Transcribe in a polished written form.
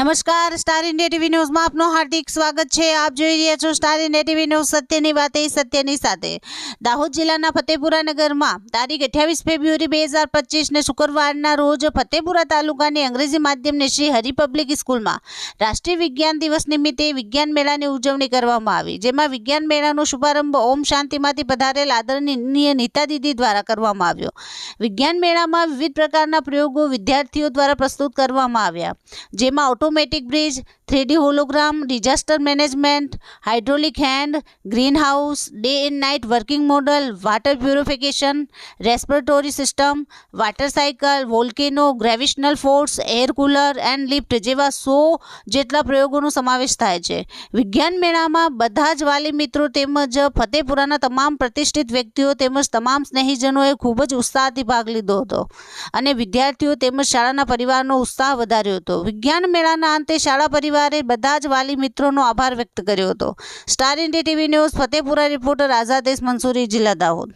નમસ્કાર, star India TV ન્યૂઝમાં આપનું હાર્દિક સ્વાગત છે। આપ જોઈ રહ્યા છો સ્ટાર ઇન્ડિયા ટીવી ન્યૂઝ, સત્યની વાતે સત્યની સાથે। દાહોદ જિલ્લાના ફતેપુરા નગરમાં તારીખ 28 ફેબ્રુઆરી 2025ને શુક્રવારના રોજ ફતેપુરા તાલુકાની અંગ્રેજી માધ્યમની શ્રી હરિ પબ્લિક સ્કૂલમાં રાષ્ટ્રીય વિજ્ઞાન દિવસ નિમિત્તે વિજ્ઞાન મેળાની ઉજવણી કરવામાં આવી, જેમાં વિજ્ઞાન મેળાનો શુભારંભ ઓમ શાંતિમાંથી પધારેલ આદરણીય નીતા દીદી દ્વારા કરવામાં આવ્યો। વિજ્ઞાન મેળામાં વિવિધ પ્રકારના પ્રયોગો વિદ્યાર્થીઓ દ્વારા પ્રસ્તુત કરવામાં આવ્યા, જેમાં automatic bridge, 3D hologram, disaster management, hydraulic hand, green house, day and night working model, water purification, respiratory system, water cycle, volcano, gravitational force, air cooler and lift जेवा 100 જેટલા પ્રયોગોનો સમાવેશ થાય છે। વિજ્ઞાન મેળામાં બધા જ વાલી મિત્રો તેમજ ફતેપુરાના તમામ પ્રતિષ્ઠિત વ્યક્તિઓ તેમજ તમામ સ્નેહીજનોએ ખૂબ જ ઉત્સાહથી ભાગ લીધો હતો અને વિદ્યાર્થીઓ તેમજ શાળાના પરિવારનો ઉત્સાહ વધાર્યો હતો। વિજ્ઞાન મેળાના અંતે શાળા પરિવારે બધા જ વાલી મિત્રોનો આભાર વ્યક્ત કર્યો હતો। Star India TV news Fatepura reporter Azadesh Mansuri, જિલ્લા દાહોદ।